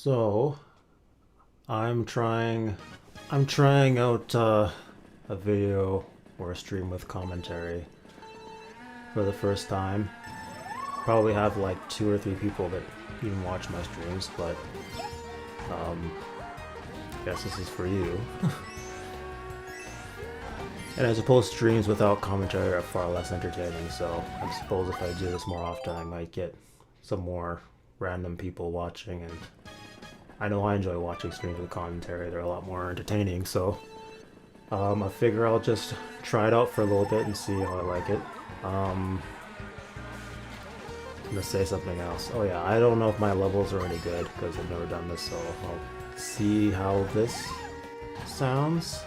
So I'm trying out a video or a stream with commentary for the first time. Probably have like 2 or 3 people that even watch my streams, but I guess this is for you. And I suppose streams without commentary are far less entertaining, so I suppose if I do this more often I might get some more random people watching, and I know I enjoy watching streams with commentary. They're a lot more entertaining, so I figure I'll just try it out for a little bit and see how I like it. I'm gonna say something else. Oh yeah, I don't know if my levels are any good because I've never done this, so I'll see how this sounds.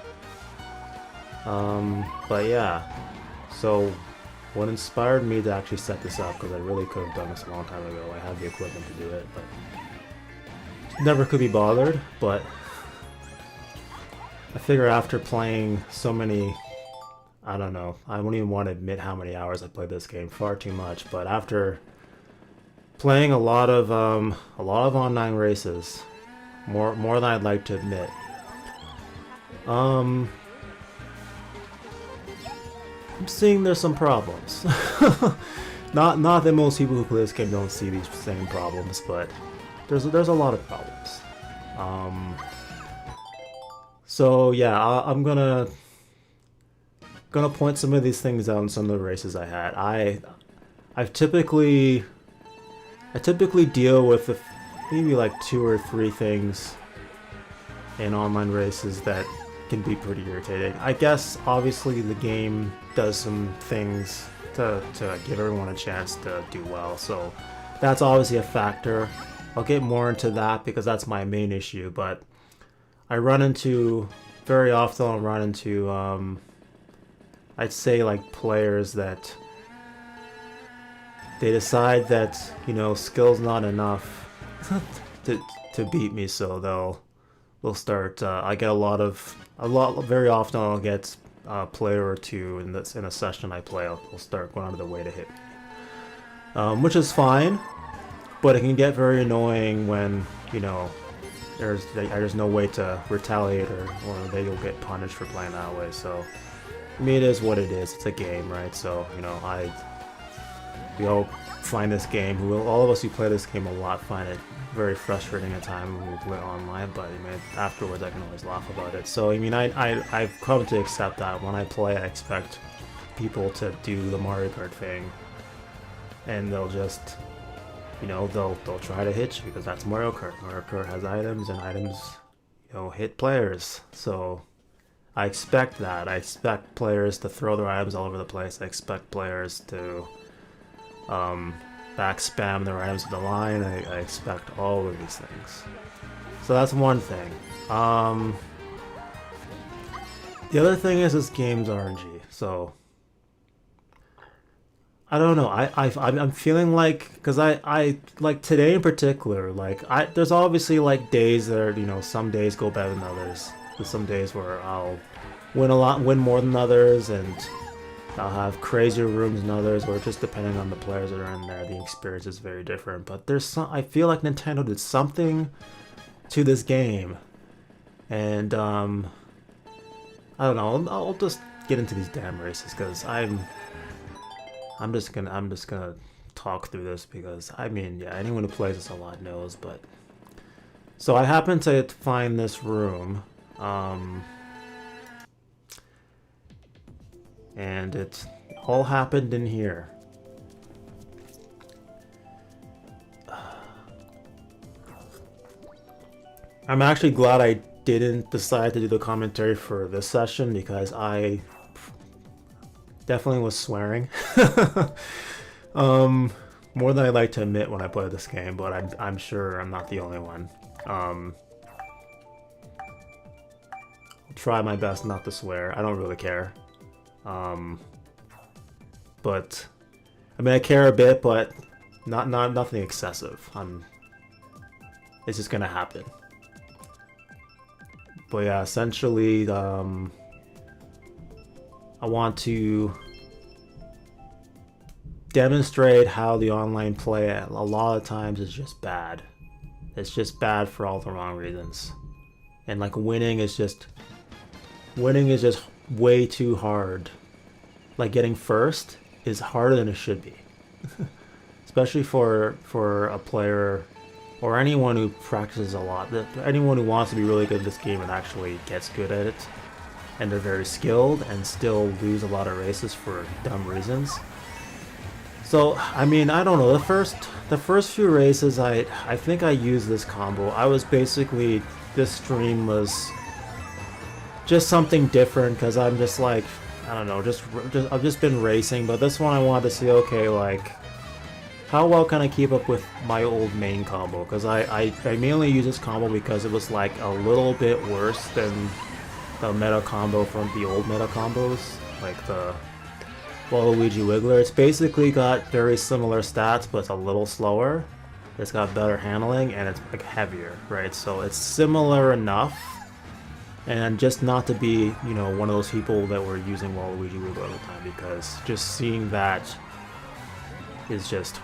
But yeah, so what inspired me to actually set this up, because I really could have done this a long time ago. I have the equipment to do it, but never could be bothered. But I figure after playing so many, I don't know, I don't even want to admit how many hours I played this game, far too much. But after playing a lot of online races, more than I'd like to admit, I'm seeing there's some problems. Not that most people who play this game don't see these same problems, but there's a lot of problems. So yeah, I'm gonna point some of these things out in some of the races I had. I typically deal with maybe like 2 or 3 things in online races that can be pretty irritating. I guess obviously the game does some things to give everyone a chance to do well, so that's obviously a factor. I'll get more into that because that's my main issue, but very often I'll run into I'd say like players that they decide that, you know, skill's not enough to beat me, so they'll start. I get very often I'll get a player or two in a session I play. I'll start going out of their way to hit me, which is fine, but it can get very annoying when, you know, there's no way to retaliate or they'll get punished for playing that way. So I mean, it is what it is. It's a game, right? So, you know, we all find this game. All of us who play this game a lot find it very frustrating at times when we play online. But I mean, afterwards I can always laugh about it. So I mean, I've come to accept that when I play, I expect people to do the Mario Kart thing, and they'll just, you know, they'll try to hit you because that's Mario Kart. Mario Kart has items, and items, you know, hit players. So I expect that. I expect players to throw their items all over the place. I expect players to back spam their items to the line. I expect all of these things. So that's one thing. The other thing is this game's RNG. So I don't know. I'm feeling like, because I like today in particular. Like there's obviously like days that are, you know, some days go better than others. There's some days where I'll win more than others, and I'll have crazier rooms than others, or just depending on the players that are in there, the experience is very different. But I feel like Nintendo did something to this game, and I don't know. I'll just get into these damn races because I'm just gonna talk through this because I mean, yeah, anyone who plays this a lot knows. But so I happened to find this room. And it all happened in here. I'm actually glad I didn't decide to do the commentary for this session because I definitely was swearing. More than I like to admit when I play this game, but I'm sure I'm not the only one. I'll try my best not to swear. I don't really care. But I mean, I care a bit, but nothing excessive. It's just gonna happen. But yeah, essentially, I want to demonstrate how the online play a lot of times is just bad. It's just bad for all the wrong reasons. And like winning is just way too hard. Like getting first is harder than it should be. Especially for a player or anyone who practices a lot. Anyone who wants to be really good at this game and actually gets good at it. And they're very skilled and still lose a lot of races for dumb reasons. So, I mean, I don't know. The first few races, I think I used this combo. I was basically, this stream was just something different because I'm just like, I don't know, I've just been racing. But this one I wanted to see, okay, like, how well can I keep up with my old main combo? Because I mainly use this combo because it was like a little bit worse than the meta combo from the old meta combos, like the Waluigi Wiggler. It's basically got very similar stats, but it's a little slower. It's got better handling, and it's like heavier, right? So it's similar enough, and just not to be, you know, one of those people that were using Waluigi Wiggler all the time, because just seeing that is just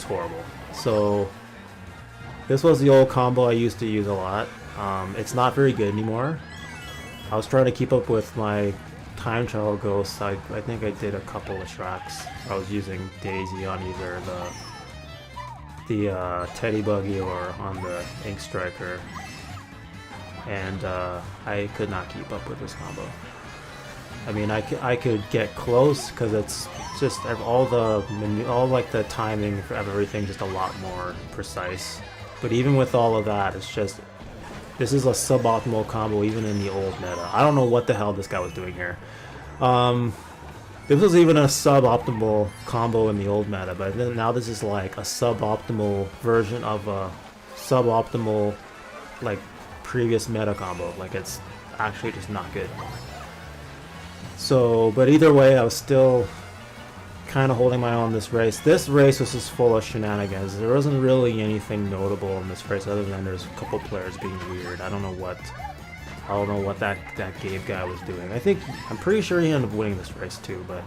horrible. So this was the old combo I used to use a lot. It's not very good anymore. I was trying to keep up with my time trial ghosts. I think I did a couple of tracks. I was using Daisy on either the Teddy Buggy or on the Ink Striker, and I could not keep up with this combo. I mean, I could get close because it's just all like the timing of everything just a lot more precise. But even with all of that, it's just, this is a suboptimal combo even in the old meta. I don't know what the hell this guy was doing here. This was even a suboptimal combo in the old meta, but now this is like a suboptimal version of a suboptimal, like, previous meta combo. Like, it's actually just not good. So, but either way, I was still kind of holding my own this race. This race was just full of shenanigans. There wasn't really anything notable in this race other than there's a couple players being weird. I don't know what that Gabe guy was doing. I'm pretty sure he ended up winning this race too, but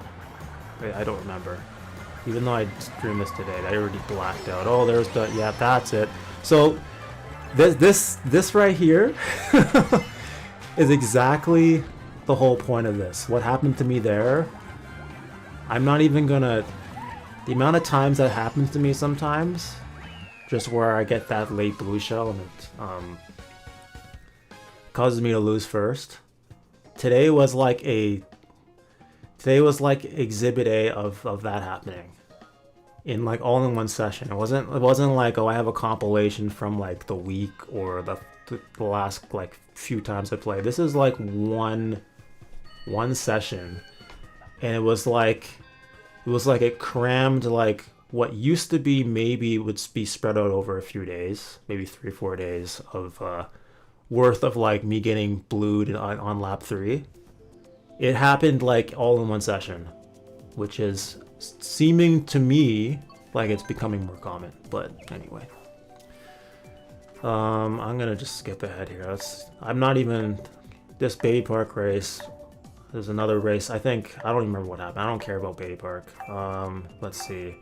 I don't remember. Even though I streamed this today, I already blacked out. Oh, there's the, yeah, that's it. So this right here is exactly the whole point of this. What happened to me there, I'm not even gonna, the amount of times that happens to me sometimes, just where I get that late blue shell and it causes me to lose first. Today was like exhibit A of that happening. In like all in one session. It wasn't like, oh, I have a compilation from like the week or the last like few times I played. This is like one session, and it was like it crammed like what used to be maybe would be spread out over a few days, maybe 3-4 days of worth of like me getting blued on lap 3. It happened like all in one session, which is seeming to me like it's becoming more common. But anyway, I'm gonna just skip ahead here. I'm not even, this Baby Park race. There's another race. I don't even remember what happened. I don't care about Baby Park. Let's see.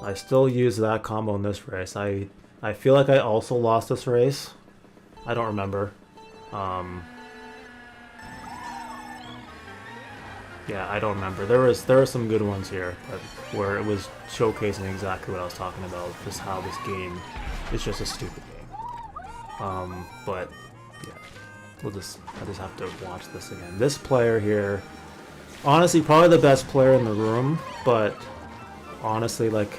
I still use that combo in this race. I feel like I also lost this race. I don't remember. Yeah, I don't remember. There were some good ones here, but where it was showcasing exactly what I was talking about, just how this game is just a stupid game. But yeah, I just have to watch this again. This player here, honestly, probably the best player in the room, but honestly, like,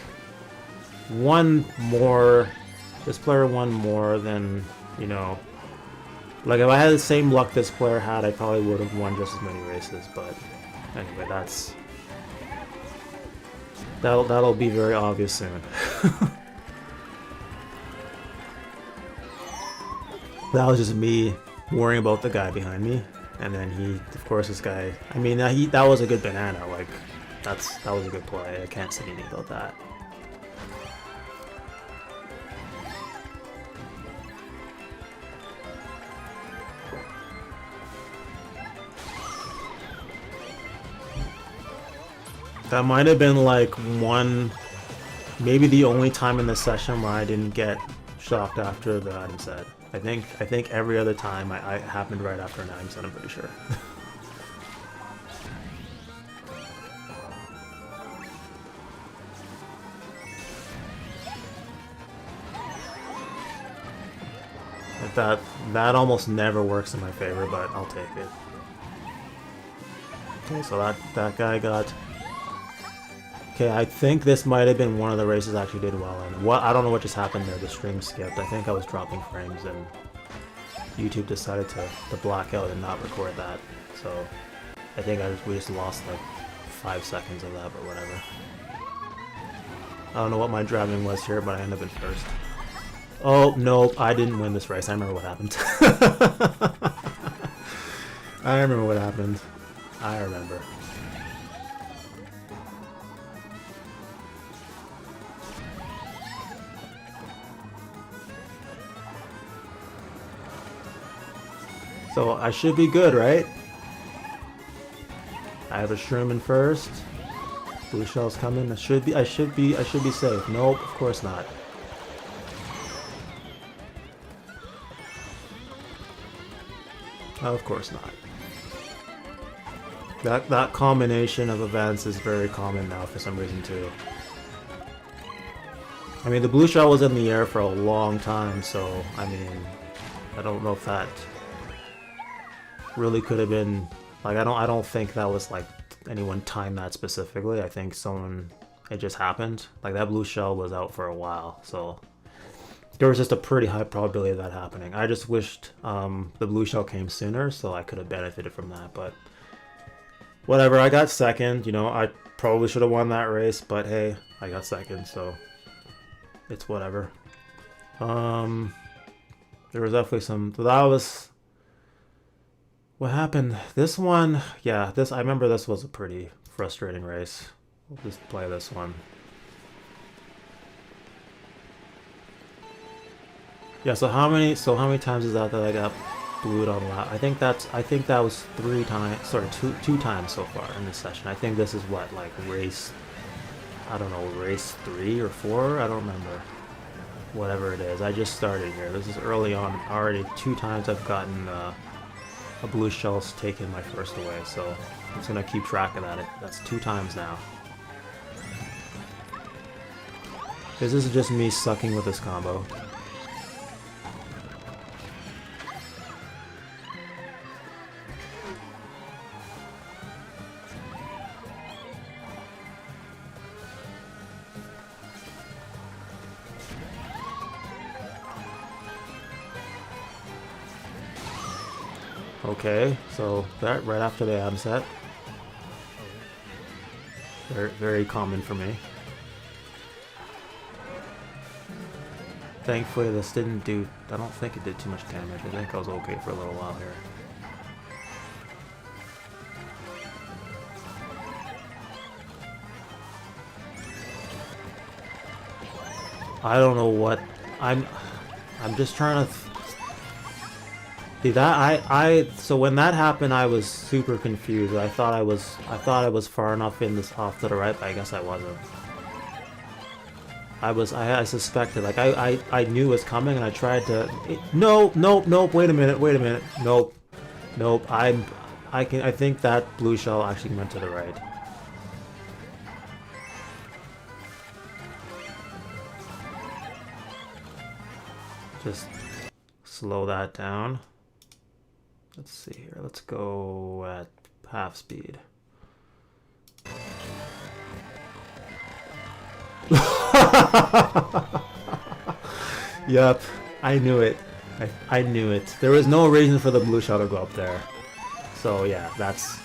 this player won more than, you know, like if I had the same luck this player had, I probably would have won just as many races. But anyway, that'll be very obvious soon. That was just me worrying about the guy behind me, and then of course, this guy. I mean, that was a good banana. Like, that was a good play. I can't say anything about that. That might have been like one maybe the only time in this session where I didn't get shocked after the item set. I think every other time I happened right after an item set, I'm pretty sure. That almost never works in my favor, but I'll take it. Okay, so that guy got... Okay, I think this might have been one of the races I actually did well in. I don't know what just happened there. The stream skipped. I think I was dropping frames and YouTube decided to black out and not record that. So I think we just lost like 5 seconds of that, but whatever. I don't know what my driving was here, but I ended up in first. Oh, no, I didn't win this race. I remember what happened. I remember what happened. I remember. So I should be good, right? I have a shroom in first. Blue shell's coming. I should be safe. Nope, of course not. Of course not. That combination of events is very common now for some reason too. I mean, the blue shell was in the air for a long time, so I mean, I don't know if that really could have been like I don't think that was like anyone timed that specifically. I think it just happened. Like that blue shell was out for a while, so there was just a pretty high probability of that happening. I just wished the blue shell came sooner so I could have benefited from that, but whatever. I got second. You know, I probably should have won that race, but hey, I got second, so it's whatever. There was definitely some... That was... What happened? This one... Yeah, I remember this was a pretty frustrating race. We'll just play this one. Yeah, so how many times is that I got blued on lap? I think that was 3 times, sorry, two times so far in this session. I think this is what, like race, I don't know, race 3 or 4? I don't remember. Whatever it is. I just started here. This is early on. Already 2 times I've gotten a blue shell's taken my first away, so I'm just gonna keep track of that. That's 2 times now. This is just me sucking with this combo. Okay, so that right after the ab set. Very, very common for me. Thankfully this didn't do, I don't think it did too much damage. I think I was okay for a little while here. I don't know what, I'm just trying to... See that so when that happened, I was super confused. I thought I was far enough in this off to the right, but I guess I wasn't. I suspected, like I knew it was coming, and I tried to. Nope. Wait a minute. Nope. I think that blue shell actually went to the right. Just slow that down. Let's see here. Let's go at half speed. Yup, I knew it. I knew it. There was no reason for the blue shell to go up there. So yeah, that's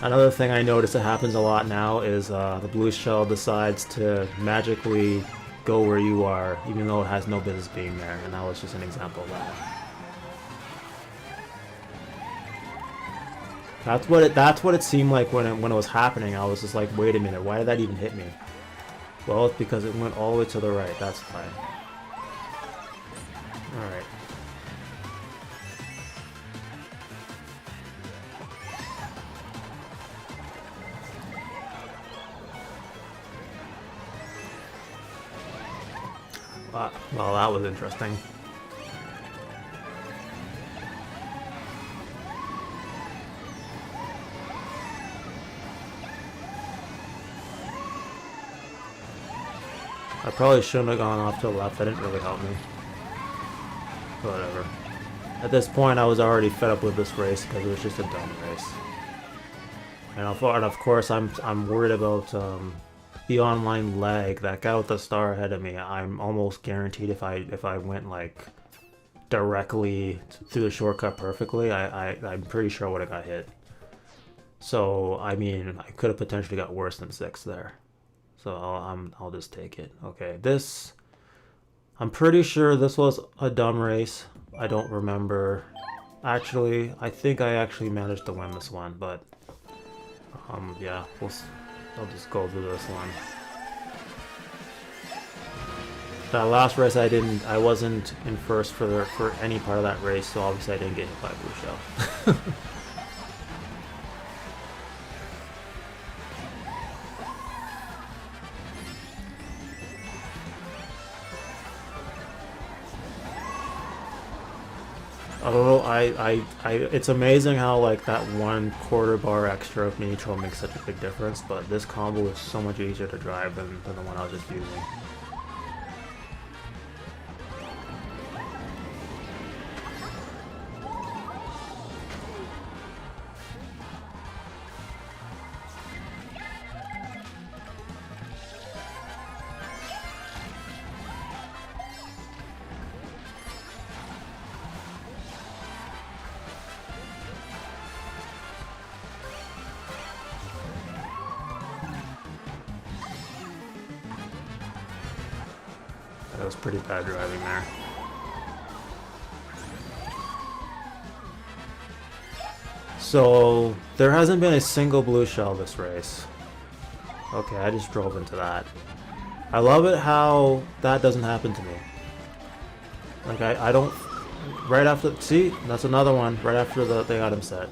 another thing I notice that happens a lot now is the blue shell decides to magically go where you are, even though it has no business being there, and that was just an example of that. That's what it seemed like when it was happening. I was just like, wait a minute, why did that even hit me? Well, it's because it went all the way to the right. That's fine. All right. Well, that was interesting. I probably shouldn't have gone off to the left. That didn't really help me. Whatever. At this point, I was already fed up with this race because it was just a dumb race. And of course, I'm worried about the online lag. That guy with the star ahead of me, I'm almost guaranteed if I went like directly through the shortcut perfectly, I'm pretty sure I would have got hit. So I mean, I could have potentially got worse than 6th there. So I'll just take it. Okay, I'm pretty sure this was a dumb race. I don't remember. Actually, I think I actually managed to win this one, but yeah, I'll just go through this one. That last race I wasn't in first for any part of that race, so obviously I didn't get hit by a blue shell. Oh, it's amazing how like that 1/4 bar extra of neutral makes such a big difference, but this combo is so much easier to drive than the one I was just using. That was pretty bad driving there. So, there hasn't been a single blue shell this race. Okay, I just drove into that. I love it how that doesn't happen to me. Like, I don't... Right after... See? That's another one. Right after the item set.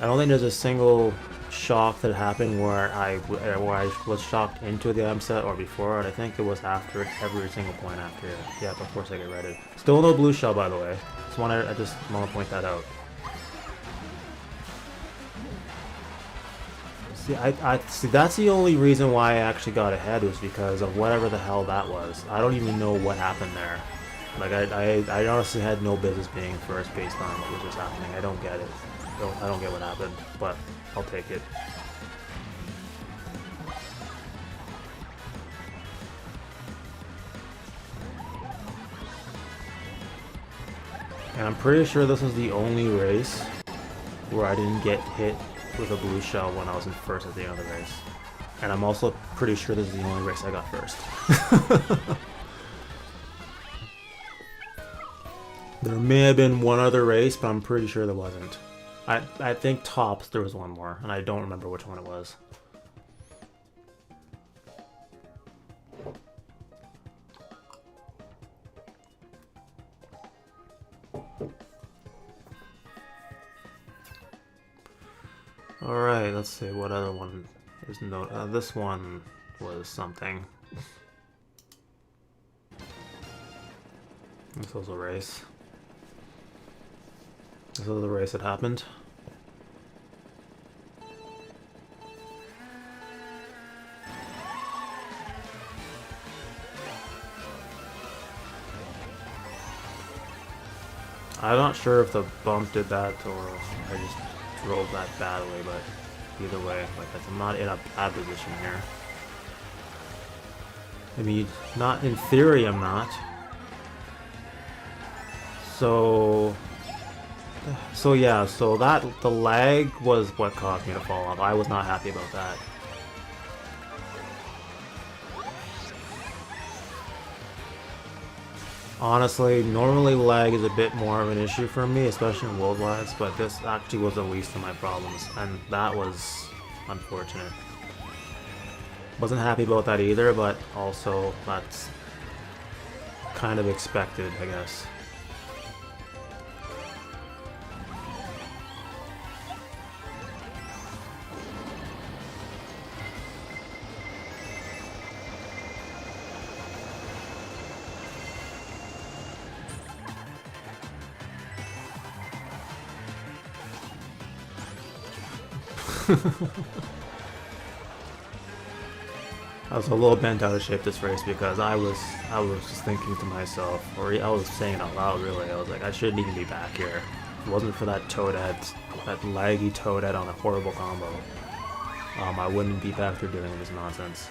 I don't think there's a single shock that happened where I was shocked into the item set or before it. I think it was after every single point after it. Yeah, of course I get ready. Still no blue shell, by the way. I just want to point that out. See, that's the only reason why I actually got ahead was because of whatever the hell that was. I don't even know what happened there. Like, I honestly had no business being first based on what was just happening. I don't get it. I don't get what happened, but I'll take it. And I'm pretty sure this was the only race where I didn't get hit with a blue shell when I was in first at the end of the race. And I'm also pretty sure this is the only race I got first. There may have been one other race, but I'm pretty sure there wasn't. I think tops there was one more, and I don't remember which one it was. Alright, let's see what other one is this one was something. This was a race. This was the race that happened. I'm not sure if the bump did that or I just drove that badly, but either way, like I'm not in a bad position here. I mean, not in theory, I'm not. So yeah, so the lag was what caused me to fall off. I was not happy about that. Honestly, normally lag is a bit more of an issue for me, especially in worldwides, but this actually was the least of my problems, and that was unfortunate. Wasn't happy about that either, but also that's kind of expected, I guess. I was a little bent out of shape this race because I was just thinking to myself, or I was saying it out loud really, I was like, I shouldn't even be back here. If it wasn't for that Toadette, that laggy Toadette on a horrible combo, I wouldn't be back here doing this nonsense.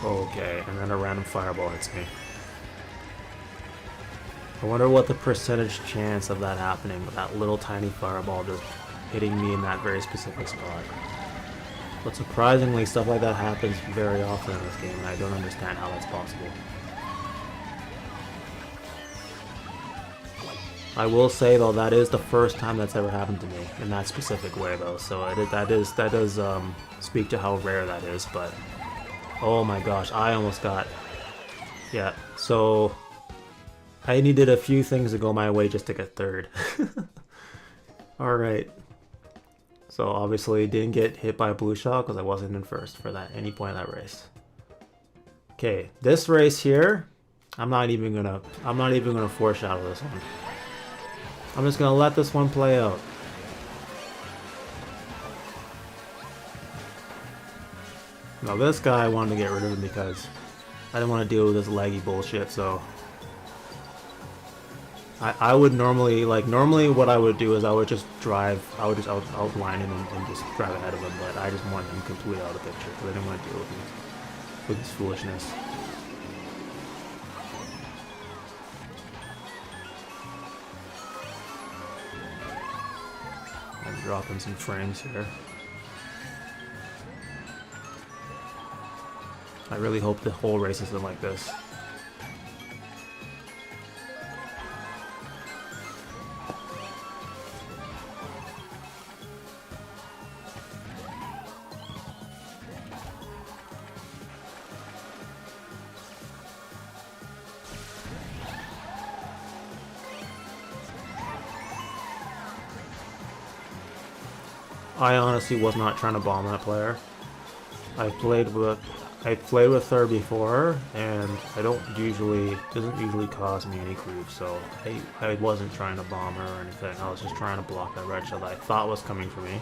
Okay, and then a random fireball hits me. I wonder what the percentage chance of that happening, with that little tiny fireball just hitting me in that very specific spot. But surprisingly, stuff like that happens very often in this game, and I don't understand how that's possible. I will say though, that is the first time that's ever happened to me in that specific way though, so that does speak to how rare that is. But oh my gosh, I almost got, yeah. So I needed a few things to go my way just to get third. All right. So obviously didn't get hit by a blue shell because I wasn't in first for that any point in that race. Okay, this race here, I'm not even gonna foreshadow this one. I'm just gonna let this one play out. Now this guy I wanted to get rid of him because I didn't want to deal with this laggy bullshit, so I would normally what I would do is I would just outline him and just drive ahead of him, but I just wanted him completely out of the picture because I didn't want to deal with his foolishness. I'm dropping some frames here. I really hope the whole race isn't like this. I honestly was not trying to bomb that player. I played with her before, and doesn't usually cause me any creep, so I wasn't trying to bomb her or anything. I was just trying to block that red shell that I thought was coming for me,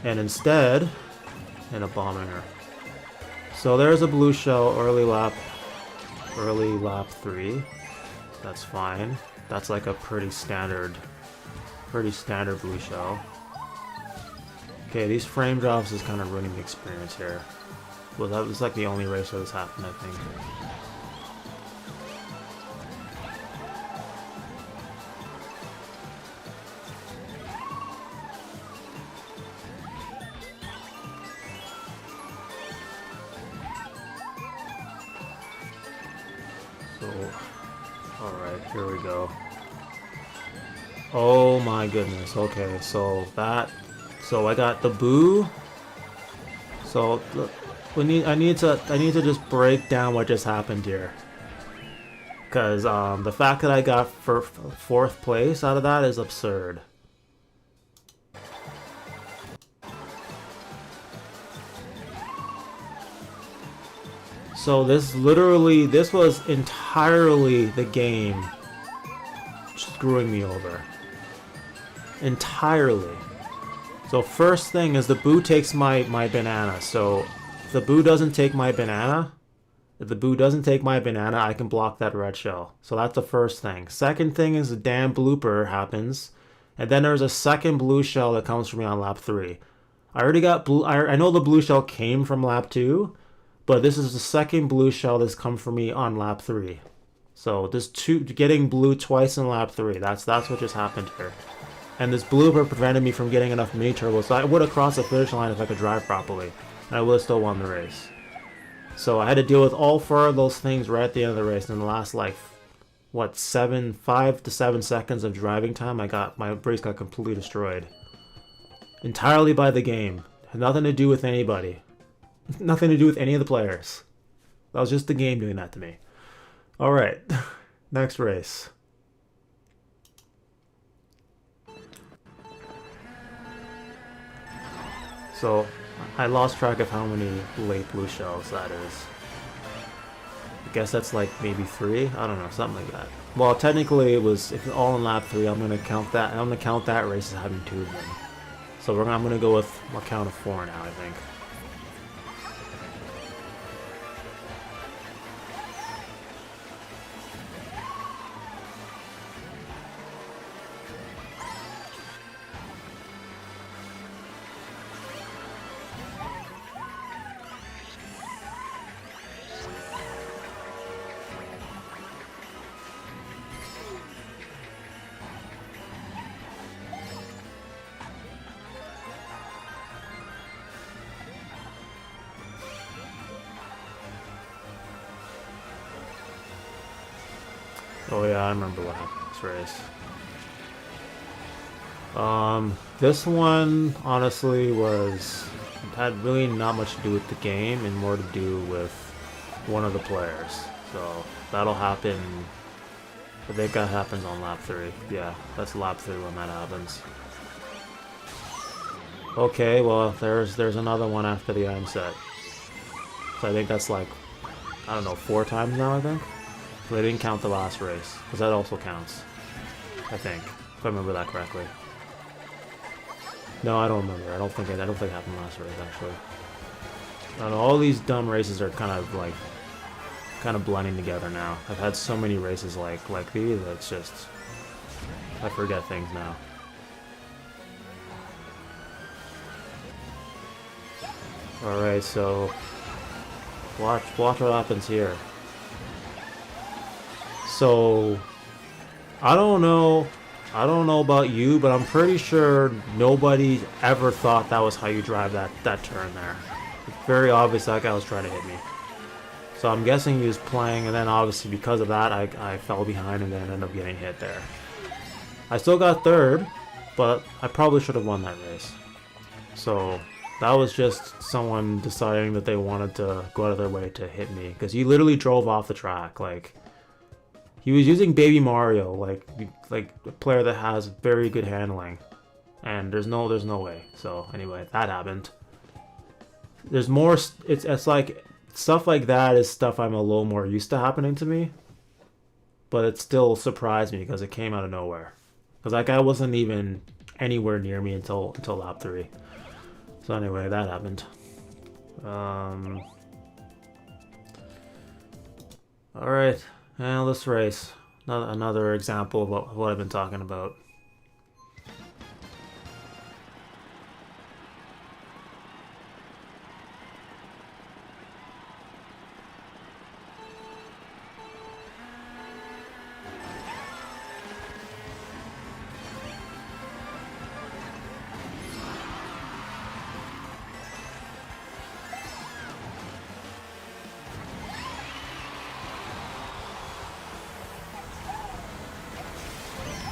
and instead ended up bombing her. So there's a blue shell early lap 3. That's fine. That's like a pretty standard blue shell. Okay, these frame drops is kind of ruining the experience here. Well, that was like the only race where this happened, I think. So, alright, here we go. Oh my goodness, okay, so I got the boo. So I need to just break down what just happened here, because the fact that I got for 4th place out of that is absurd. So this was entirely the game screwing me over. Entirely. So first thing is the boo takes my banana. So if the boo doesn't take my banana, I can block that red shell. So that's the first thing. Second thing is the damn blooper happens, and then there's a second blue shell that comes for me on lap 3. I already got blue. I know the blue shell came from lap 2, but this is the second blue shell that's come for me on lap 3. So this getting blue twice in lap 3. That's what just happened here. And this blooper prevented me from getting enough mini turbos, so I would have crossed the finish line if I could drive properly, and I would have still won the race. So I had to deal with all 4 of those things right at the end of the race. In the last, like, what, 5 to 7 seconds of driving time, my race got completely destroyed. Entirely by the game. Had nothing to do with anybody. Nothing to do with any of the players. That was just the game doing that to me. Alright, next race. So I lost track of how many late blue shells that is. guess that's like maybe 3. I don't know, something like that. Well, technically it was, if it's all in lap 3, I'm gonna count that race as having 2 of them. So I'm gonna go with a count of 4 now, I think. Oh yeah, I remember what happened in this race. This one honestly had really not much to do with the game and more to do with one of the players. So that'll happen. I think that happens on lap 3. Yeah, that's lap 3 when that happens. Okay, well there's another one after the end set. So I think that's like, I don't know, 4 times now, I think. So they didn't count the last race, because that also counts. I think, if I remember that correctly. No, I don't remember. I don't think it happened last race, actually. I don't know, all these dumb races are kind of blending together now. I've had so many races like these that it's just, I forget things now. Alright, so watch what happens here. So I don't know about you, but I'm pretty sure nobody ever thought that was how you drive that turn there. It's very obvious that guy was trying to hit me. So I'm guessing he was playing, and then obviously because of that I fell behind and then ended up getting hit there. I still got 3rd, but I probably should have won that race. So that was just someone deciding that they wanted to go out of their way to hit me, because he literally drove off the track. Like, he was using Baby Mario, like a player that has very good handling, and there's no way. So anyway, that happened. There's more. It's like stuff like that is stuff I'm a little more used to happening to me, but it still surprised me because it came out of nowhere. Because that guy wasn't even anywhere near me until lap 3. So anyway, that happened. All right. Now this race, another example of what I've been talking about.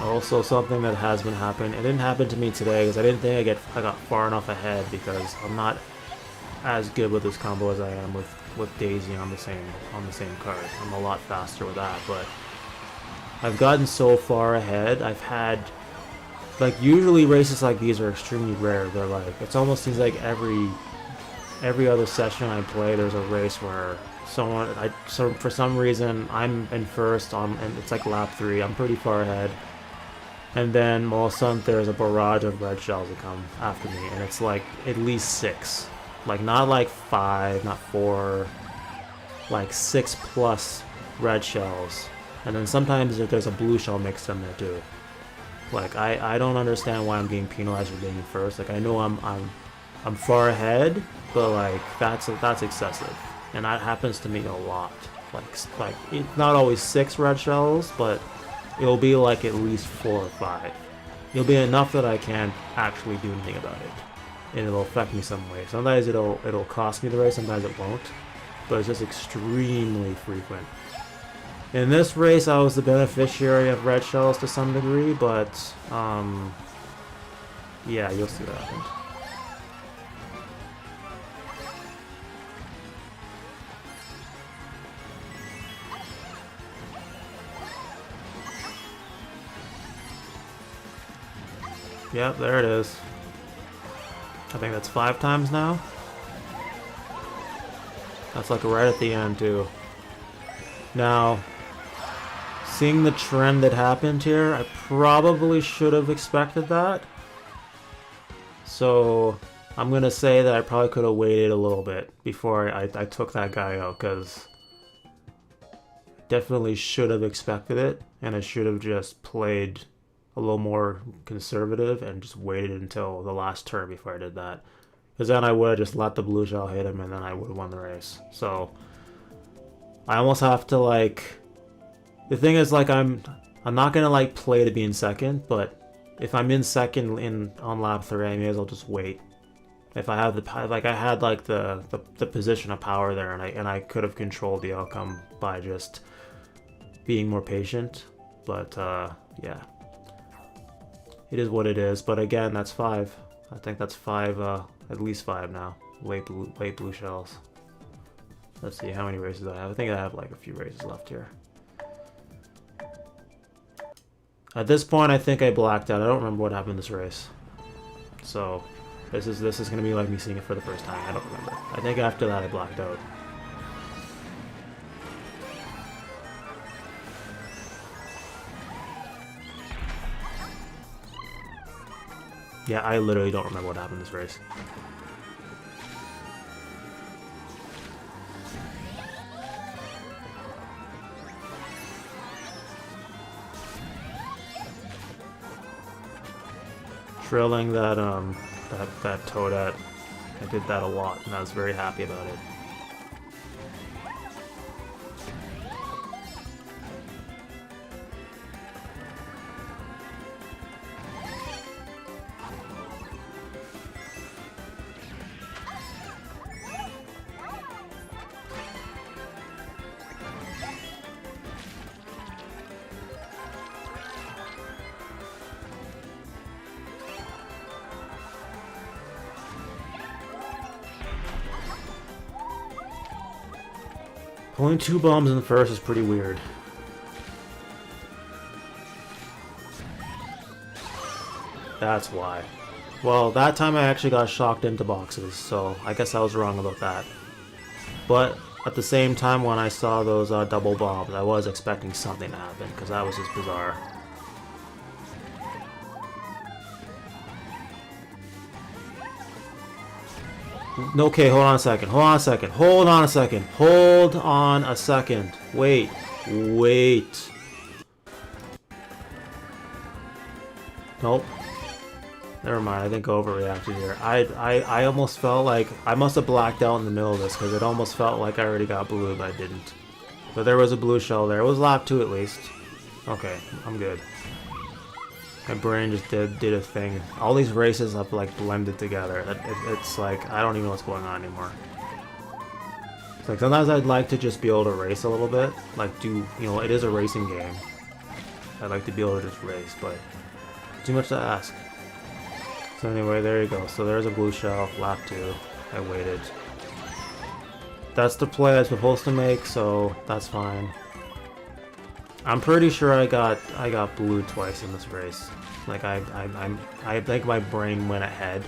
Also, something that has been happening. It didn't happen to me today because I didn't think I got far enough ahead, because I'm not as good with this combo as I am with Daisy on the same card. I'm a lot faster with that, but I've gotten so far ahead. I've had, like, usually races like these are extremely rare. They're like, it almost seems like every other session I play, there's a race where so for some reason I'm in first and it's like lap 3. I'm pretty far ahead. And then all of a sudden there's a barrage of red shells that come after me, and it's like at least 6. Like, not like 5, not 4, like 6 plus red shells. And then sometimes there's a blue shell mixed in there too. Like, I don't understand why I'm getting penalized for being in first. Like, I know I'm far ahead, but like that's excessive. And that happens to me a lot. Like it's not always 6 red shells, but it'll be like at least 4 or 5. It'll be enough that I can't actually do anything about it, and it'll affect me some way. Sometimes it'll cost me the race, sometimes it won't, but it's just extremely frequent. In this race, I was the beneficiary of red shells to some degree, but yeah, you'll see what happened. Yep, there it is. I think that's 5 times now. That's like right at the end too. Now, seeing the trend that happened here, I probably should have expected that. So I'm gonna say that I probably could have waited a little bit before I took that guy out, because definitely should have expected it, and I should have just played a little more conservative and just waited until the last turn before I did that. Because then I would have just let the blue shell hit him and then I would have won the race. So I almost have to, like, the thing is, like, I'm not gonna like play to be in second, but if I'm in second on lap 3, I may as well just wait. If I have the, like, I had like the position of power there, and I could have controlled the outcome by just being more patient. But yeah, it is what it is. But again, that's 5. I think that's 5, at least 5 now. Late blue shells. Let's see how many races I have. I think I have like a few races left here. At this point, I think I blacked out. I don't remember what happened in this race. So this is gonna be like me seeing it for the first time. I don't remember. I think after that I blacked out. Yeah, I literally don't remember what happened in this race. Drilling that that Toadette, I did that a lot, and I was very happy about it. Pulling 2 bombs in the first is pretty weird. That's why. Well, that time I actually got shocked into boxes, so I guess I was wrong about that. But at the same time, when I saw those double bombs, I was expecting something to happen, because that was just bizarre. Okay, hold on a second. Hold on a second. Hold on a second. Hold on a second. Wait. Wait. Nope. Never mind. I think I overreacted here. I almost felt like I must have blacked out in the middle of this, because it almost felt like I already got blue, but I didn't. But there was a blue shell there. It was lap 2 at least. Okay, I'm good. My brain just did a thing. All these races have like blended together. It's like I don't even know what's going on anymore. It's like sometimes I'd like to just be able to race a little bit, like do, you know, it is a racing game. I'd like to be able to just race, but too much to ask. So anyway, there you go. So there's a blue shell, lap 2. I waited. That's the play I was supposed to make, so that's fine. I'm pretty sure I got blue twice in this race. Like I think my brain went ahead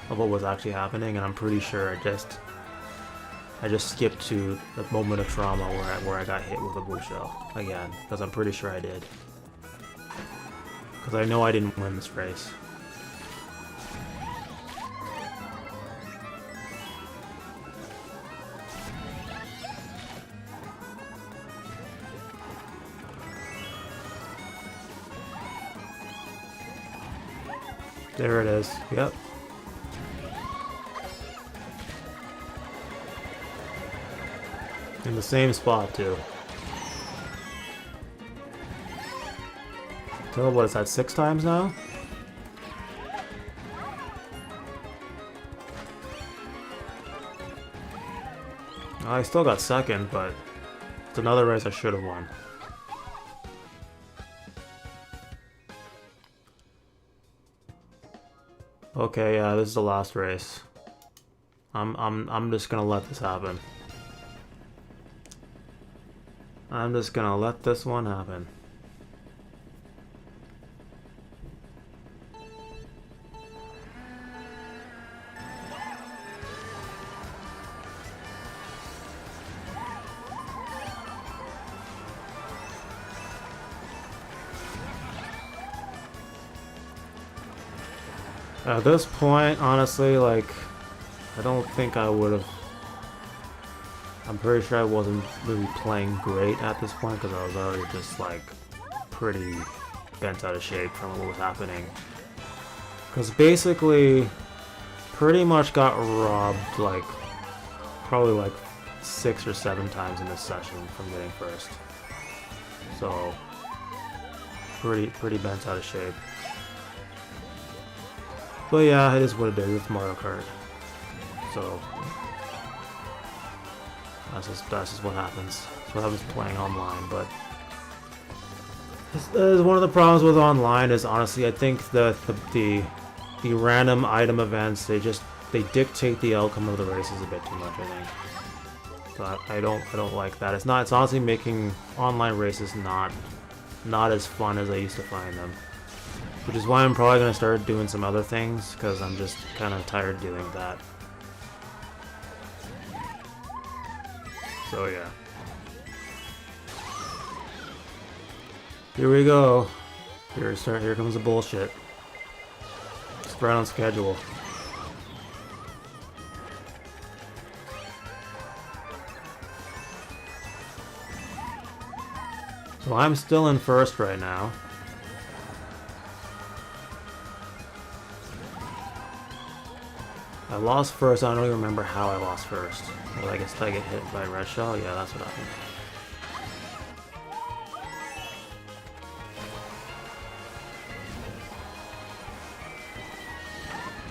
of what was actually happening, and I'm pretty sure I just skipped to the moment of trauma where I got hit with a blue shell again, because I'm pretty sure I did. Because I know I didn't win this race. There it is. Yep. In the same spot, too. So what is that, 6 times now? I still got second, but it's another race I should have won. Okay, yeah, this is the last race. I'm just gonna let this happen. I'm just gonna let this one happen. At this point, honestly, like, I don't think I would have... I'm pretty sure I wasn't really playing great at this point because I was already just, like, pretty bent out of shape from what was happening. Because basically, pretty much got robbed, like, probably like 6 or 7 times in this session from getting first. So, pretty bent out of shape. But yeah, it is what it is. It's Mario Kart. So that's just what happens. That's what happens playing online. But this is one of the problems with online. Is honestly, I think the random item events they dictate the outcome of the races a bit too much. I think. So I don't like that. It's honestly making online races not as fun as I used to find them. Which is why I'm probably going to start doing some other things, because I'm just kind of tired of dealing with that. So yeah. Here we go. Here comes the bullshit. It's right on schedule. So I'm still in first right now. I lost first. I don't even remember how I lost first. Well, I guess did I get hit by a red shell? Yeah, that's what happened.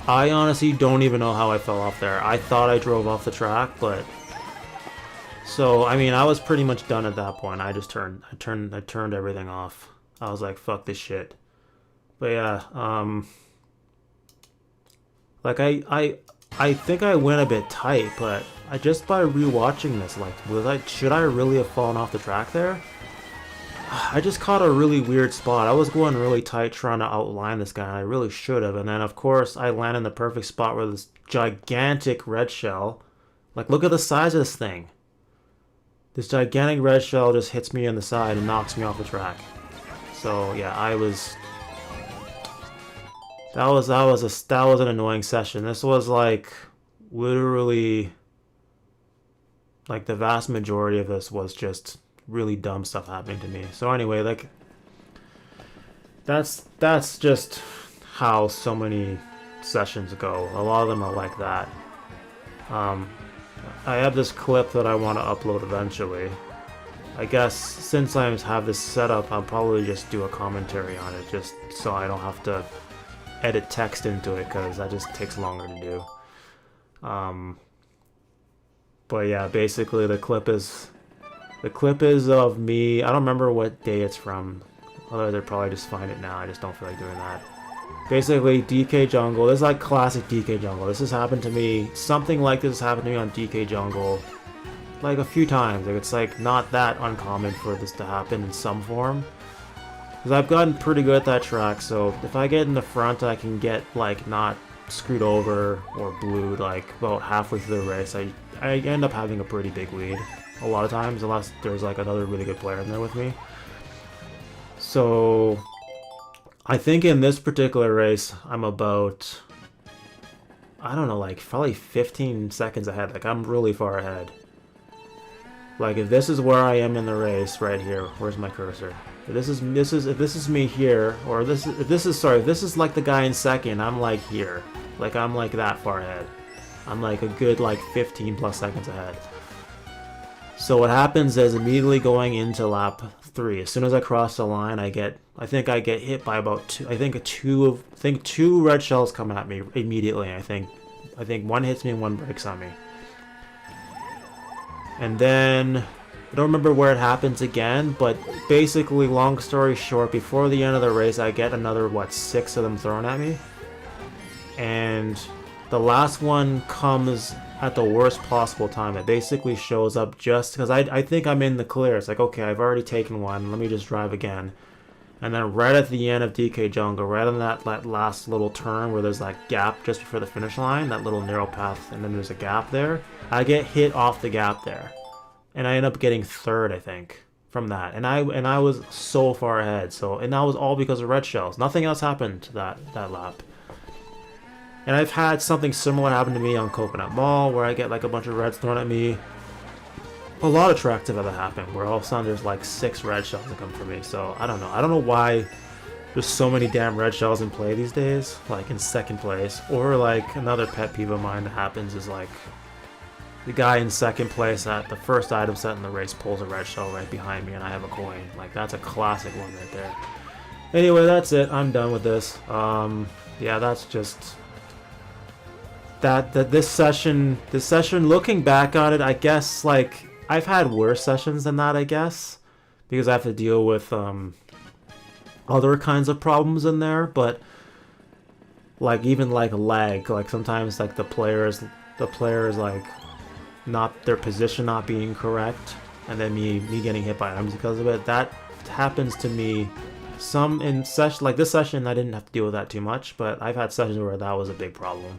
I honestly don't even know how I fell off there. I thought I drove off the track, but so I mean I was pretty much done at that point. I turned everything off. I was like, fuck this shit. But yeah, like I think I went a bit tight, but I just by rewatching this, like, should I really have fallen off the track there? I just caught a really weird spot. I was going really tight trying to outline this guy, and I really should have. And then of course I land in the perfect spot where this gigantic red shell, like look at the size of this thing. This gigantic red shell just hits me in the side and knocks me off the track. So yeah, That was an annoying session. This was like literally like the vast majority of this was just really dumb stuff happening to me. So anyway, like that's just how so many sessions go. A lot of them are like that. I have this clip that I want to upload eventually. I guess since I have this set up, I'll probably just do a commentary on it just so I don't have to edit text into it, because that just takes longer to do. But yeah, basically the clip is of me. I don't remember what day it's from. Otherwise I'd probably just find it now. I just don't feel like doing that. Basically, DK Jungle. This is like classic DK Jungle. This has happened to me. Something like this has happened to me on DK Jungle like a few times. Like it's like not that uncommon for this to happen in some form. Because I've gotten pretty good at that track, so if I get in the front, I can get, like, not screwed over or blued, like, about halfway through the race. I end up having a pretty big lead a lot of times, unless there's, like, another really good player in there with me. So, I think in this particular race, I'm about, I don't know, like, probably 15 seconds ahead. Like, I'm really far ahead. Like, if this is where I am in the race, right here, where's my cursor? If this is me here, or if this is like the guy in second, I'm like here. Like I'm like that far ahead. I'm like a good like 15 plus seconds ahead. So what happens is immediately going into lap 3, as soon as I cross the line, I think I get hit by about two red shells come at me immediately. I think one hits me and one breaks on me. And then I don't remember where it happens again, but basically, long story short, before the end of the race, I get another, 6 of them thrown at me. And the last one comes at the worst possible time. It basically shows up just because I think I'm in the clear. It's like, okay, I've already taken one, let me just drive again. And then right at the end of DK Jungle, right on that last little turn where there's that gap just before the finish line, that little narrow path, and then there's a gap there, I get hit off the gap there. And I end up getting third, I think, from that. And I was so far ahead. And that was all because of red shells. Nothing else happened to that lap. And I've had something similar happen to me on Coconut Mall, where I get like a bunch of reds thrown at me. A lot of tracks have ever happened, where all of a sudden there's like 6 red shells that come for me. So I don't know. I don't know why there's so many damn red shells in play these days, like in second place. Or like another pet peeve of mine that happens is like the guy in second place at the first item set in the race pulls a red shell right behind me and I have a coin. Like that's a classic one right there. Anyway, that's it. I'm done with this. Yeah, that's just that this session looking back on it, I guess like I've had worse sessions than that, I guess, because I have to deal with other kinds of problems in there, but like even like lag, like sometimes like the players like not their position not being correct, and then me getting hit by items because of it. That happens to me some in session like this session. I didn't have to deal with that too much, but I've had sessions where that was a big problem,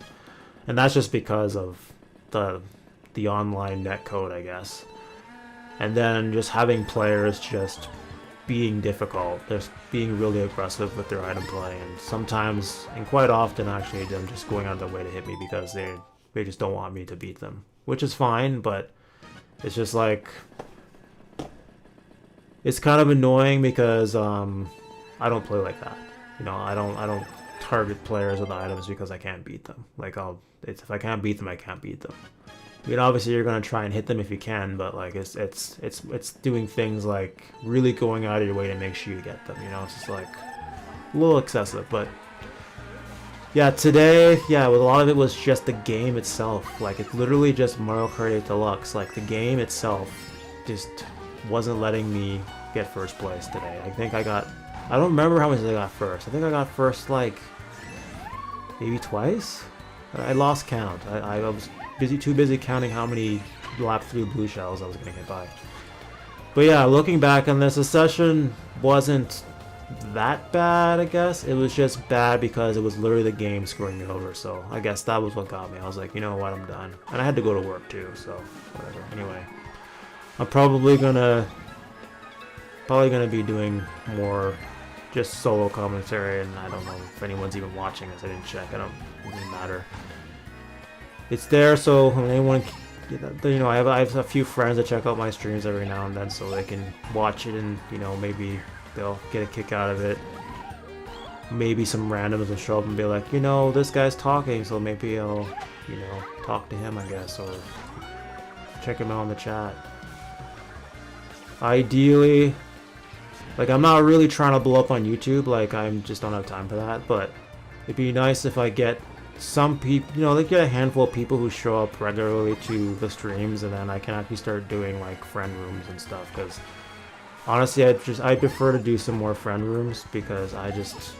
and that's just because of the online netcode, I guess. And then just having players just being difficult, just being really aggressive with their item play, and sometimes, and quite often actually, them just going out of their way to hit me because they just don't want me to beat them, which is fine, but it's just like, it's kind of annoying because I don't play like that. You know, I don't target players with items because I can't beat them. Like if I can't beat them, I can't beat them. I mean, obviously you're gonna try and hit them if you can, but like it's doing things like really going out of your way to make sure you get them. You know, it's just like a little excessive. But yeah, today, yeah, a lot of it was just the game itself. Like it's literally just Mario Kart 8 Deluxe. Like the game itself just wasn't letting me get first place today. I think I don't remember how much I got first. I think I got first like maybe twice. I lost count. I was too busy counting how many lap 3 blue shells I was gonna get by. But yeah, looking back on this, the session wasn't that bad, I guess. It was just bad because it was literally the game screwing me over, so I guess that was what got me. I was like, you know what, I'm done. And I had to go to work too, so whatever. Anyway, I'm probably gonna be doing more just solo commentary, and I don't know if anyone's even watching this. I didn't check. It doesn't matter. It's there, so when anyone, you know, I have a few friends that check out my streams every now and then, so they can watch it, and you know, maybe they'll get a kick out of it. Maybe some randoms will show up and be like, you know, this guy's talking, so maybe I'll, you know, talk to him, I guess, or check him out in the chat. Ideally, like, I'm not really trying to blow up on YouTube, like, I just don't have time for that, but it'd be nice if I get some people, you know, like get a handful of people who show up regularly to the streams, and then I can actually start doing like friend rooms and stuff, because honestly I prefer to do some more friend rooms, because I just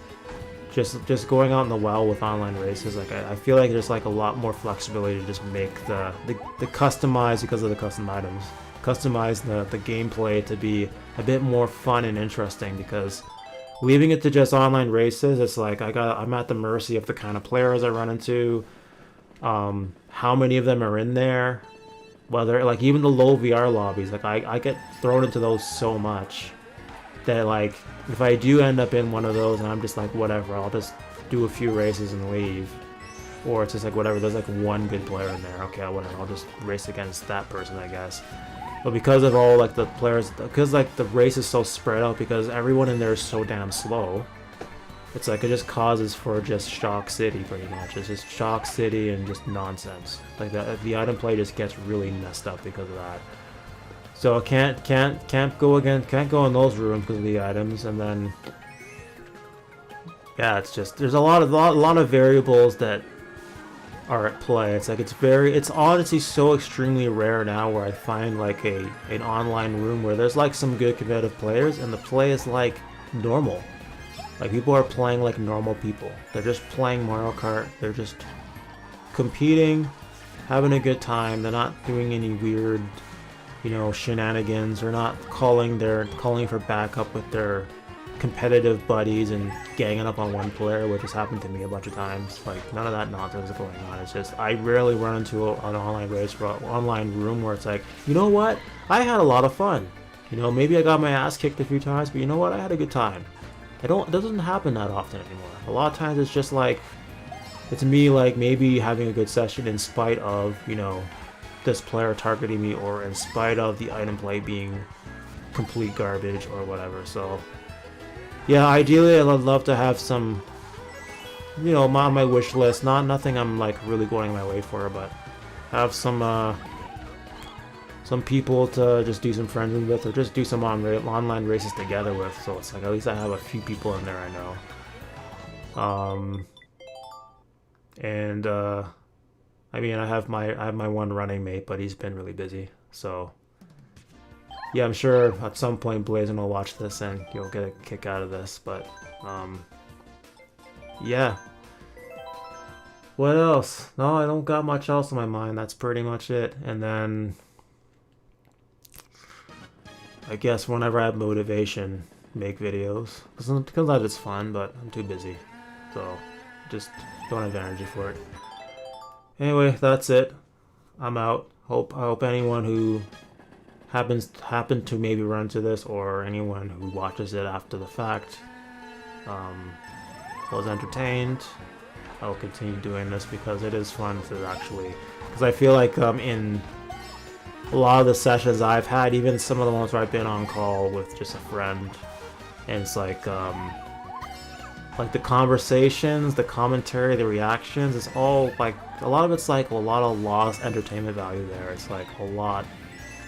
going out in the WoW with online races, like I feel like there's like a lot more flexibility to just make the customize, because of the custom items, customize the gameplay to be a bit more fun and interesting, because leaving it to just online races, it's like I'm at the mercy of the kind of players I run into, how many of them are in there, whether like even the low VR lobbies, like I get thrown into those so much that like if I do end up in one of those and I'm just like whatever, I'll just do a few races and leave, or it's just like whatever, there's like one good player in there, okay, whatever, I'll just race against that person, I guess. But because of all like the players, because like the race is so spread out, because everyone in there is so damn slow, it's like it just causes for just shock city pretty much. It's just shock city and just nonsense. Like the item play just gets really messed up because of that. So I can't go in those rooms because of the items, and then yeah, it's just there's a lot of variables that are at play. It's like it's honestly so extremely rare now where I find like an online room where there's like some good competitive players and the play is like normal. Like people are playing like normal people. They're just playing Mario Kart. They're just competing, having a good time. They're not doing any weird, you know, shenanigans. They're not calling for backup with their competitive buddies and ganging up on one player, which has happened to me a bunch of times. Like none of that nonsense is going on. It's just I rarely run into an online room where it's like, you know what, I had a lot of fun. You know, maybe I got my ass kicked a few times, but you know what, I had a good time. It doesn't happen that often anymore. A lot of times it's just like it's me like maybe having a good session in spite of, you know, this player targeting me, or in spite of the item play being complete garbage or whatever. So yeah, ideally I'd love to have some, you know, on my wish list, nothing I'm like really going my way for, but have some people to just do some friends with, or just do some online races together with. So it's like at least I have a few people in there I know. And I mean, I have my one running mate, but he's been really busy. So yeah, I'm sure at some point Blazin will watch this and you'll get a kick out of this. But yeah. What else? No, I don't got much else in my mind. That's pretty much it. And then I guess whenever I have motivation, make videos. Because that is fun, but I'm too busy. So just don't have energy for it. Anyway, that's it. I'm out. I hope anyone who happened to maybe run into this, or anyone who watches it after the fact, was entertained. I'll continue doing this because it is fun to actually, because I feel like in a lot of the sessions I've had, even some of the ones where I've been on call with just a friend, and it's like the conversations, the commentary, the reactions, it's all like, a lot of it's like a lot of lost entertainment value there. It's like a lot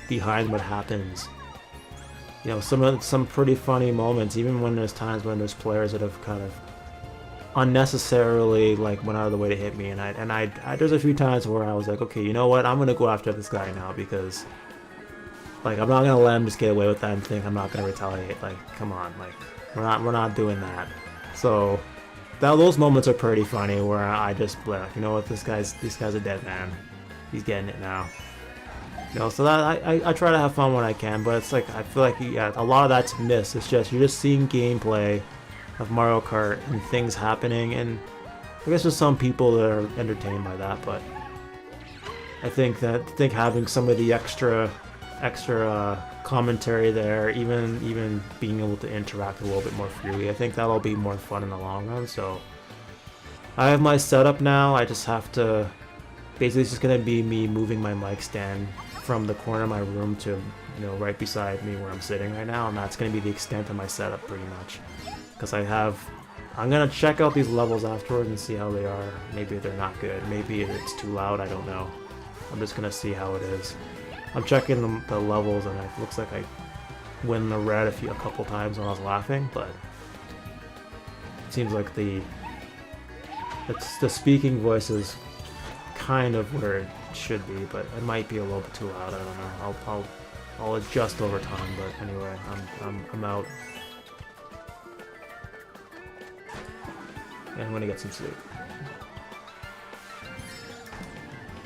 behind what happens. You know, some pretty funny moments, even when there's times when there's players that have kind of unnecessarily like went out of the way to hit me, and I there's a few times where I was like, okay, you know what, I'm gonna go after this guy now, because like I'm not gonna let him just get away with that and think I'm not gonna retaliate. Like, come on, like we're not doing that. So those moments are pretty funny where I just like, you know what, this guy's a dead man. He's getting it now. You know, so that I try to have fun when I can, but it's like I feel like, yeah, a lot of that's missed. It's just you're just seeing gameplay of Mario Kart and things happening, and I guess there's some people that are entertained by that, but I think having some of the extra commentary there, even being able to interact a little bit more freely, I think that'll be more fun in the long run. So I have my setup now. I just have to, basically it's just gonna be me moving my mic stand from the corner of my room to, you know, right beside me where I'm sitting right now, and that's gonna be the extent of my setup pretty much. Because I'm gonna check out these levels afterwards and see how they are. Maybe they're not good. Maybe it's too loud. I don't know. I'm just gonna see how it is. I'm checking the levels, and it looks like I win the red a couple times when I was laughing, but it seems like the speaking voice is kind of where it should be, but it might be a little bit too loud. I don't know. I'll adjust over time. But anyway, I'm out. And I'm gonna get some sleep.